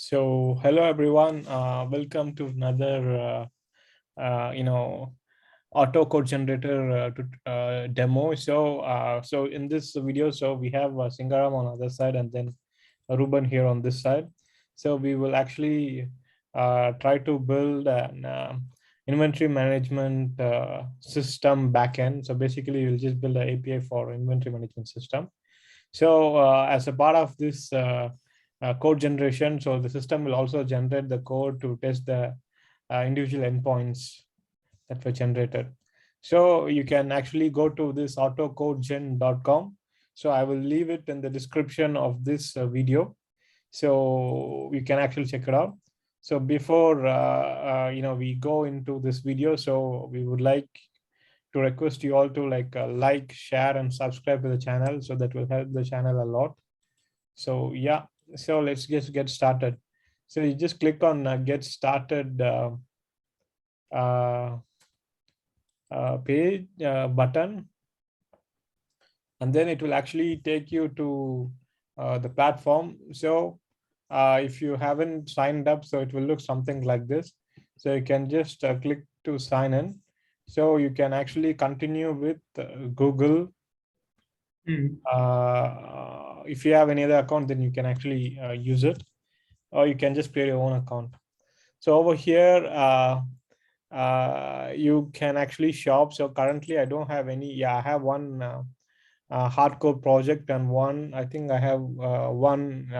So hello everyone, welcome to another auto code generator demo. So in this video, so we have Singaram on the other side and then Ruben here on this side. So we will actually try to build an inventory management system backend. So basically, we'll just build an API for inventory management system. So as a part of this code generation, so the system will also generate the code to test the individual endpoints that were generated. So you can actually go to this autocodegen.com. So I will leave it in the description of this video. So you can actually check it out. So before we go into this video, so we would like to request you all to like, share, and subscribe to the channel. So that will help the channel a lot. So yeah, so let's just get started. So you just click on get started uh, page button, and then it will actually take you to the platform. So if you haven't signed up, so it will look something like this. So you can just click to sign in. So you can actually continue with Google. If you have any other account, then you can actually use it, or you can just create your own account. So over here, you can actually shop. So currently I don't have any. Yeah, I have one hardcore project and one, I think I have one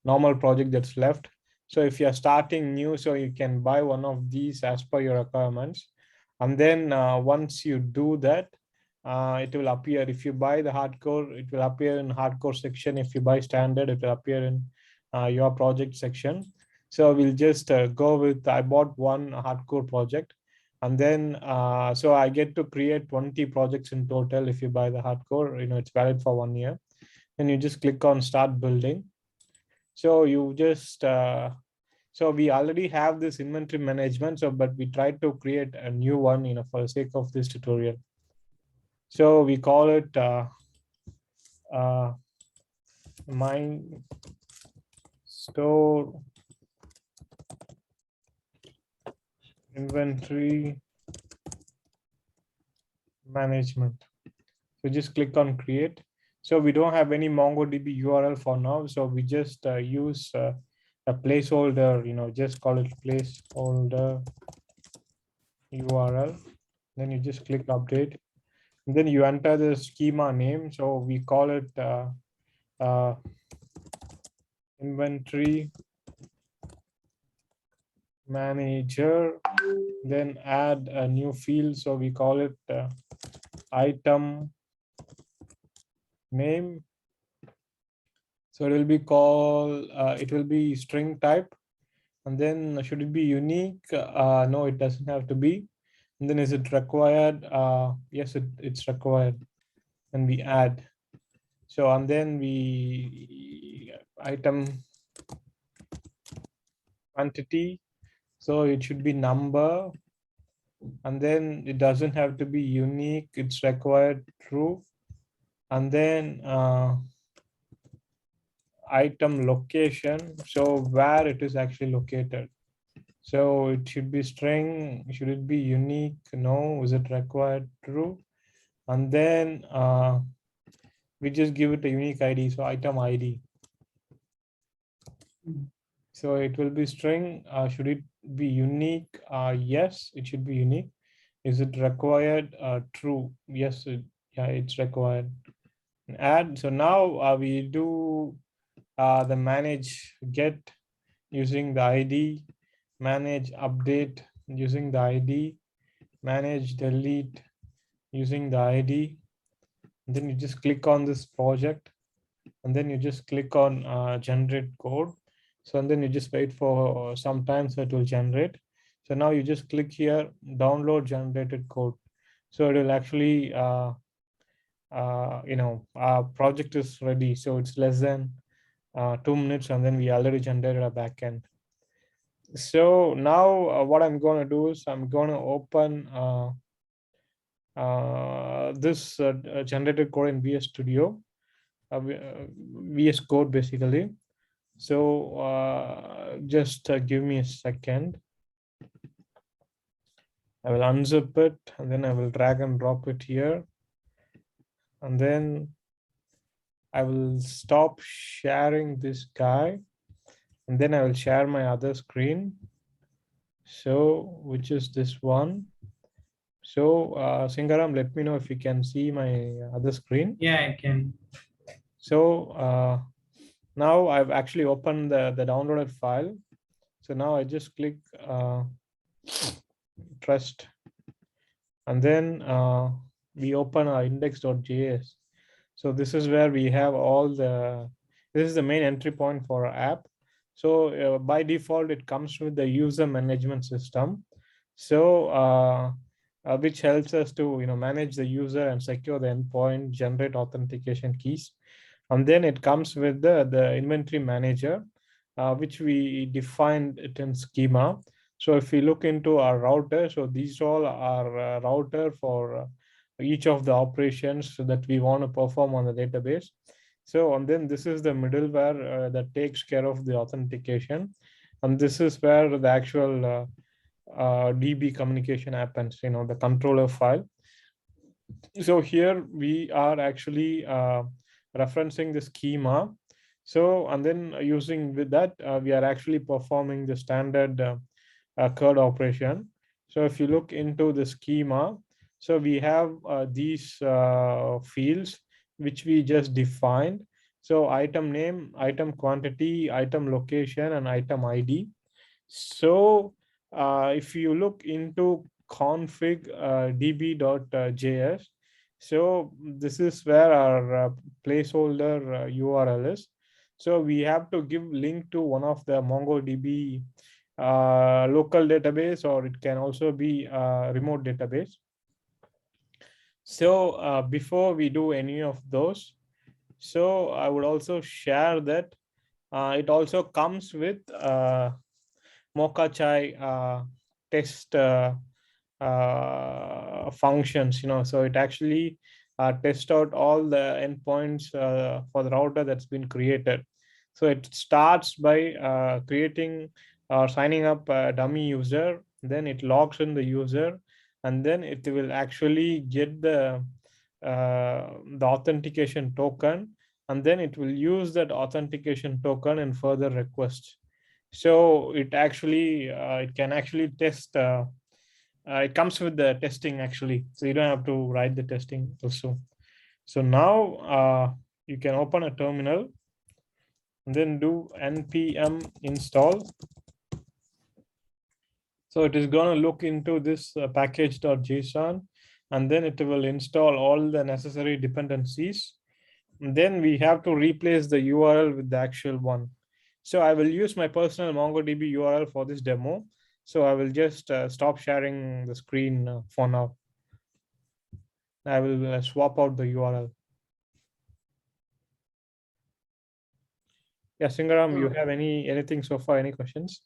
normal project that's left. So if you're starting new, so you can buy one of these as per your requirements. And then once you do that, it will appear. If you buy the hardcore, it will appear in hardcore section. If you buy standard, it will appear in your project section. So we'll just go with, I bought one hardcore project, and then so I get to create 20 projects in total. If you buy the hardcore, it's valid for 1 year. Then you just click on start building. So you just so we already have this inventory management, so but we tried to create a new one, for the sake of this tutorial. So we call it my store inventory management. So just click on create. So we don't have any MongoDB URL for now. So we just use a placeholder, just call it placeholder URL. Then you just click update. And then you enter the schema name. So we call it inventory manager. Then add a new field. So we call it item name. So it will be called, it will be string type. And then should it be unique? No, it doesn't have to be. And then is it required? Yes, it's required. And we add. So, and then we item quantity. So it should be number. And then it doesn't have to be unique. It's required true. And then item location. So where it is actually located. So it should be string. Should it be unique? No. Is it required? True. And then we just give it a unique ID. So item ID. So it will be string. Should it be unique? Yes, it should be unique. Is it required? True. Yes, it's required. Add. So now we do the manage get using the ID, manage update using the ID, manage delete using the ID. And then you just click on this project, and then you just click on generate code. So and then you just wait for some time, so it will generate. So now you just click here, download generated code. So it will actually our project is ready. So it's less than 2 minutes, and then we already generated a backend. So now what I'm going to do is I'm going to open this generated code in VS Studio, VS Code basically. So just give me a second. I will unzip it and then I will drag and drop it here. And then I will stop sharing this guy. And then I will share my other screen. So, which is this one. So, Singaram, let me know if you can see my other screen. Yeah, I can. So now I've actually opened the downloaded file. So now I just click trust, and then we open our index.js. So this is where we have this is the main entry point for our app. So by default, it comes with the user management system. So which helps us to manage the user and secure the endpoint, generate authentication keys. And then it comes with the inventory manager, which we defined it in schema. So if we look into our router, so these all are router for each of the operations that we want to perform on the database. So and then this is the middleware that takes care of the authentication, and this is where the actual DB communication happens. The controller file. So here we are actually referencing the schema. So and then using with that, we are actually performing the standard CURD operation. So if you look into the schema, so we have these fields which we just defined. So item name, item quantity, item location, and item ID. So if you look into config db.js, so this is where our placeholder URL is. So we have to give link to one of the MongoDB local database, or it can also be a remote database. So before we do any of those, so I would also share that it also comes with Mocha Chai test functions, so it actually tests out all the endpoints for the router that's been created. So it starts by creating or signing up a dummy user, then it logs in the user, and then it will actually get the authentication token, and then it will use that authentication token in further requests. So it can actually test. It comes with the testing actually, so you don't have to write the testing also. So now you can open a terminal and then do npm install. So it is going to look into this package.json, and then it will install all the necessary dependencies. And then we have to replace the URL with the actual one. So I will use my personal MongoDB URL for this demo. So I will just stop sharing the screen for now. I will swap out the URL. Yeah, Singaram, you have anything so far? Any questions?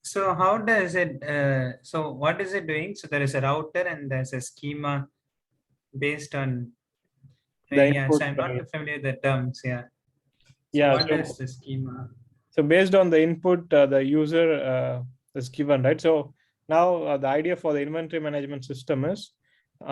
So how does it, so what is it doing? So there is a router and there's a schema based on, The yeah, input. so I'm not familiar with the terms, yeah. So Yeah. what is the schema? So based on the input the user is given, right? So now the idea for the inventory management system is, you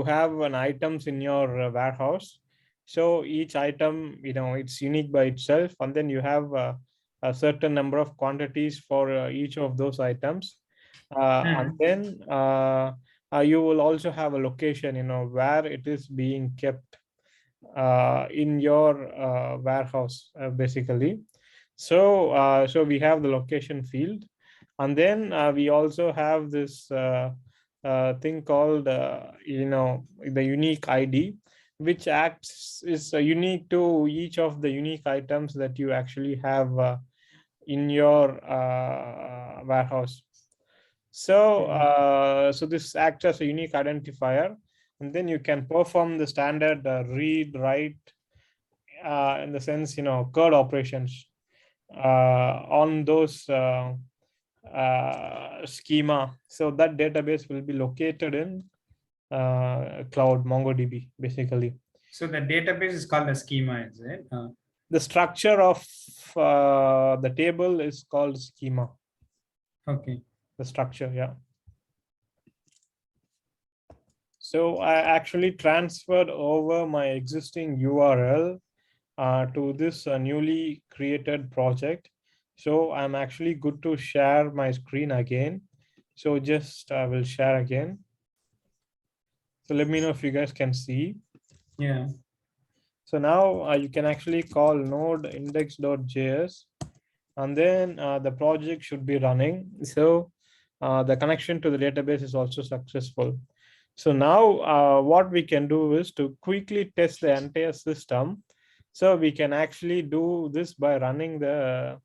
have an items in your warehouse. So each item, it's unique by itself, and then you have a certain number of quantities for each of those items. And then you will also have a location, where it is being kept in your warehouse, basically. So we have the location field, and then we also have this thing called the unique ID, which acts is unique to each of the unique items that you actually have in your warehouse. So this acts as a unique identifier, and then you can perform the standard read, write, in the sense, CURD operations on those schema. So that database will be located in cloud MongoDB, basically. So the database is called a schema, is it? The structure of the table is called schema. Okay. The structure, yeah. So I actually transferred over my existing URL to this newly created project. So I'm actually good to share my screen again. So just I will share again. So let me know if you guys can see. Yeah. So now you can actually call node index.js, and then the project should be running. So the connection to the database is also successful. So now what we can do is to quickly test the entire system. So we can actually do this by running the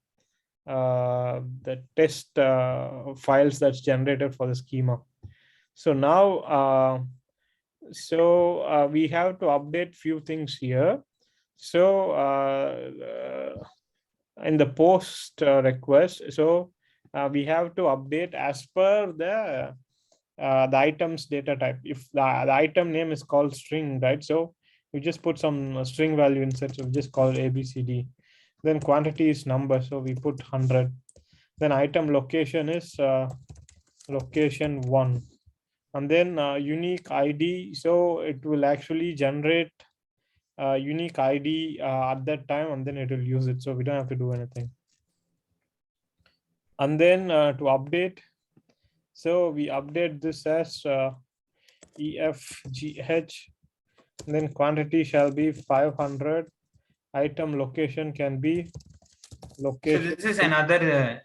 test files that's generated for the schema. So now we have to update few things here. So in the post request, so we have to update as per the item's data type. If the item name is called string, right? So we just put some string value inside. So we just call it ABCD. Then quantity is number, so we put 100. Then item location is location 1, and then unique ID. So it will actually generate unique ID at that time, and then it will use it. So we don't have to do anything. And then to update, so we update this as EFGH. Then quantity shall be 500. Item location can be So location. this is another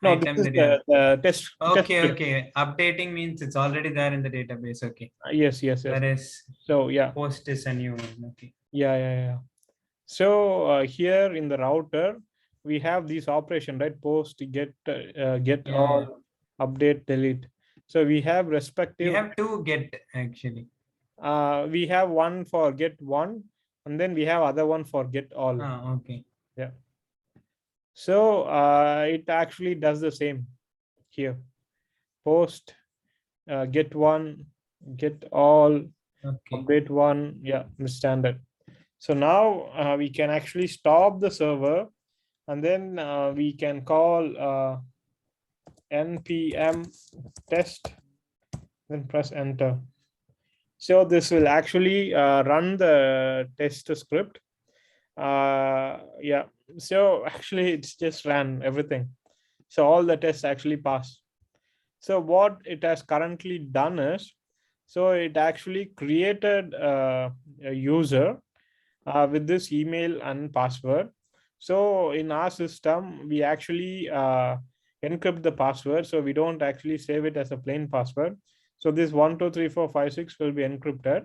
No, this item is that you have. the test Okay, script. okay. Updating means it's already there in the database. Okay. Yes, yes, yes. Whereas So yeah, post is a new one. Okay. yeah. So here in the router, we have these operation, right? Post, get, get Yeah, yeah. all, update, delete. So we have You respective. have to get actually. We have one for get one, and then we have other one for get all. Ah, okay. Yeah. So it actually does the same here. Post, get one, get all, Okay. update one. Yeah, standard. So now we can actually stop the server, and then we can call npm test, then press enter. So this will actually run the test script. Yeah, so actually it's just ran everything. So all the tests actually pass. So what it has currently done is, so it actually created a user with this email and password. So in our system, we actually encrypt the password. So we don't actually save it as a plain password. So this 1234566 will be encrypted,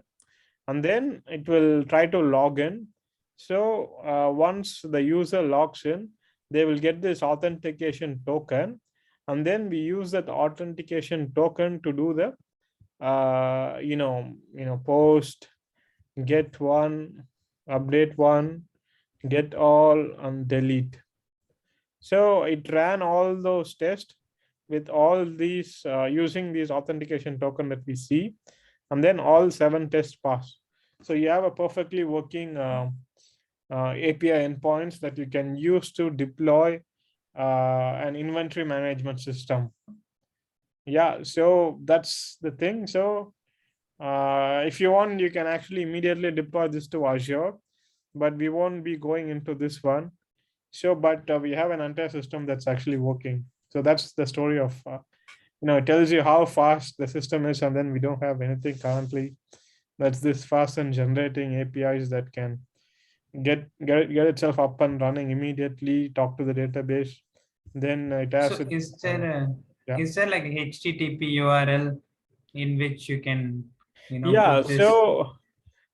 and then it will try to log in. So once the user logs in, they will get this authentication token, and then we use that authentication token to do the post, get one, update one, get all, and delete. So it ran all those tests with all these using these authentication token that we see, and then all 7 tests pass. So you have a perfectly working API endpoints that you can use to deploy an inventory management system. Yeah, so that's the thing. So if you want, you can actually immediately deploy this to Azure, but we won't be going into this one. So, but we have an entire system that's actually working. So that's the story of, it tells you how fast the system is, and then we don't have anything currently that's this fast and generating APIs that can get itself up and running immediately, talk to the database. Then it has So it. Yeah. is there like a HTTP URL in which you can Yeah. put this? So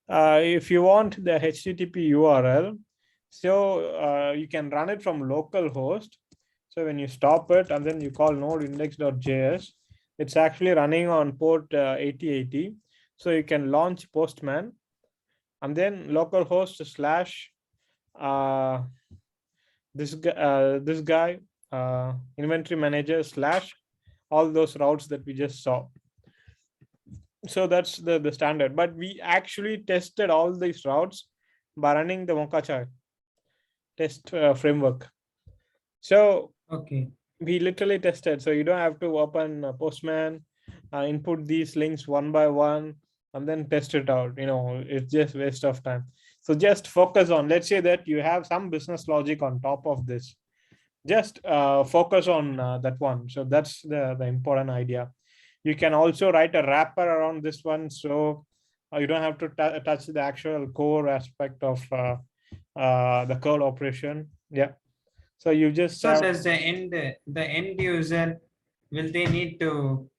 if you want the HTTP URL, so you can run it from localhost. So when you stop it and then you call node index.js, it's actually running on port 8080. So you can launch Postman, and then localhost slash this guy inventory manager slash all those routes that we just saw. So that's the standard. But we actually tested all these routes by running the Mocha test framework. So Okay. we literally tested. So you don't have to open Postman, input these links one by one, and then test it out. It's just waste of time. So just focus on, let's say that you have some business logic on top of this. Just focus on that one. So that's the important idea. You can also write a wrapper around this one, so you don't have to touch the actual core aspect of the code operation. Yeah. So you just So have, does the end user, will they need to,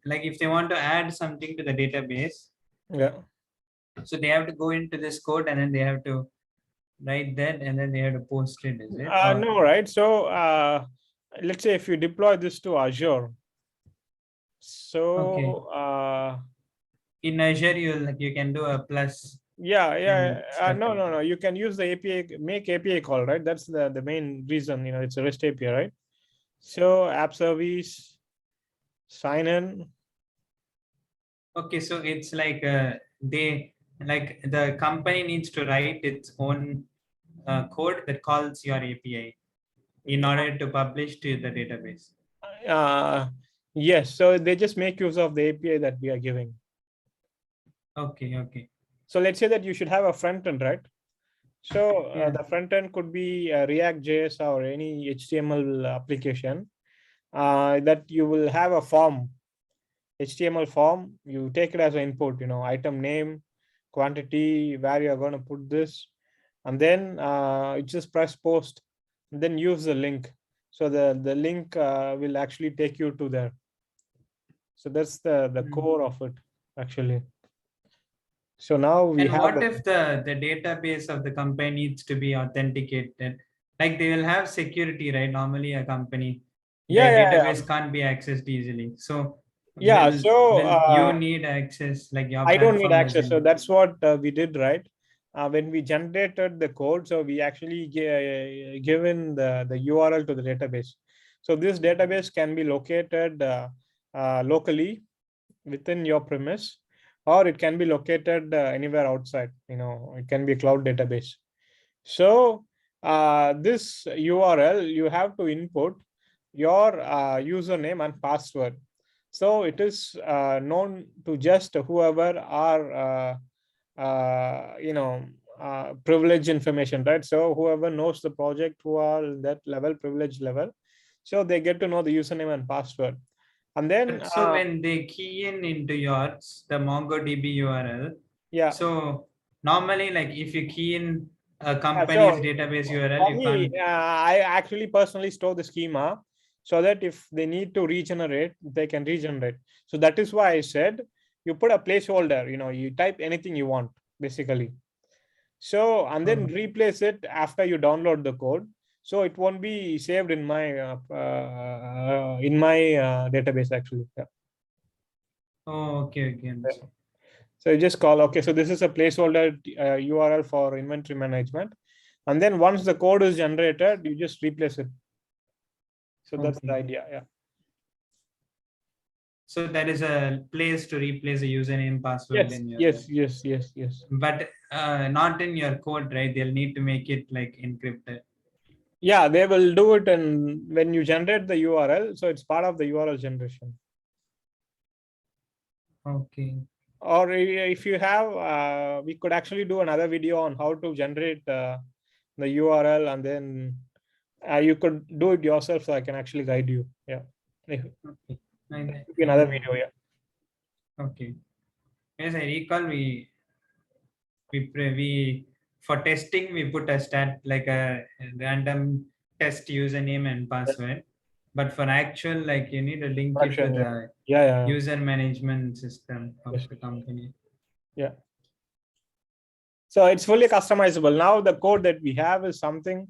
like if they want to add something to the database, yeah. so they have to go into this code and then they have to write that and then they have to post it, is it? Or No, right? So let's say if you deploy this to Azure, okay, so in Azure you can do a plus yeah, and yeah. stuff No, like no, that. no. You can use the API, make API call, right? That's the main reason. It's a REST API, right? So app service, sign in. Okay, so it's like the company needs to write its own code that calls your API in order to publish to the database. Uh, yes. So they just make use of the API that we are giving. Okay, okay. So let's say that you should have a front end, right? So Yeah. the front end could be React JS or any HTML application that you will have a form, HTML form. You take it as an input, item name, quantity, where you're going to put this, and then you just press post, and then use the link. So the link will actually take you to there. So that's the Mm. core of it, actually. So now we And have what the, if the database of the company needs to be authenticated? Like they will have security, right? Normally, a company, yeah, their yeah, database yeah. can't be accessed easily. So Yeah. So will you need access, like your I don't need platform access. So doesn't? that's what we did, right? When we generated the code, so we actually given the URL to the database. So this database can be located locally within your premise, or it can be located anywhere outside. It can be a cloud database. So this URL, you have to input your username and password. So it is known to just whoever are privileged information, right? So whoever knows the project, who are that level, privilege level, so they get to know the username and password. And then But so when they key in into yours, the MongoDB URL, yeah. so normally, like if you key in a So company's database URL, for you me, can't. I actually personally store the schema so that if they need to regenerate, they can regenerate. So that is why I said you put a placeholder, you type anything you want, basically. So, and then Oh, replace it after you download the code. So it won't be saved in my database, actually. Yeah. oh, okay, okay, Yeah. understood. So you just call, okay, so this is a placeholder URL for inventory management. And then once the code is generated, you just replace it. So that's the Okay. idea. Yeah. So there is a place to replace the username password Yes, in your, yes, yes, yes, yes. but not in your code, right? They'll need to make it like encrypted. Yeah, they will do it, and when you generate the URL, so it's part of the URL generation. Okay. Or if you have, we could actually do another video on how to generate the URL, and then you could do it yourself. So I can actually guide you. Yeah, it Okay. could be another video. Yeah. Okay. Yes, I recall we for testing we put a stat like a random test username and password, but for actual, like you need to link it to Production. Yeah. the Yeah. Yeah. user management system of Yes. the company. Yeah. So it's fully customizable. Now the code that we have is something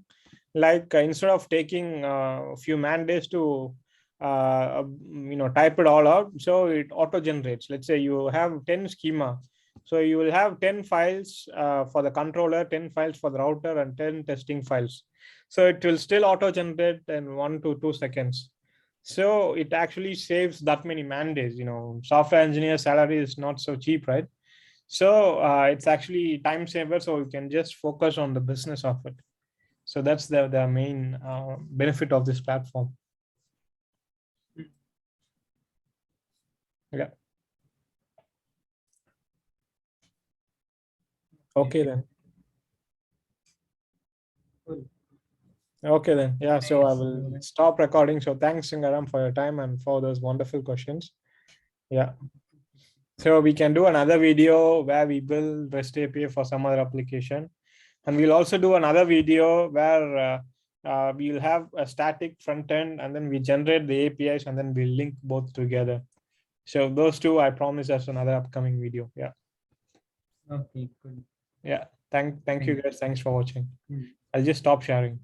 like instead of taking a few man days to type it all out, so it auto generates. Let's say you have 10 schema, so you will have 10 files for the controller, 10 files for the router, and 10 testing files. So it will still auto generate in 1 to 2 seconds. So it actually saves that many man days. Software engineer salary is not so cheap, right? So it's actually time saver, so you can just focus on the business of it. So that's the main benefit of this platform. Yeah. Okay then. Cool. Okay then. Yeah. So I Nice. will stop recording. So thanks, Singaram, for your time and for those wonderful questions. Yeah. So we can do another video where we build REST API for some other application. And we'll also do another video where we'll have a static front end and then we generate the APIs and then we'll link both together. So those two, I promise, as another upcoming video. Yeah. Okay, good. Yeah. Thank you guys. Thanks for watching. Mm. I'll just stop sharing.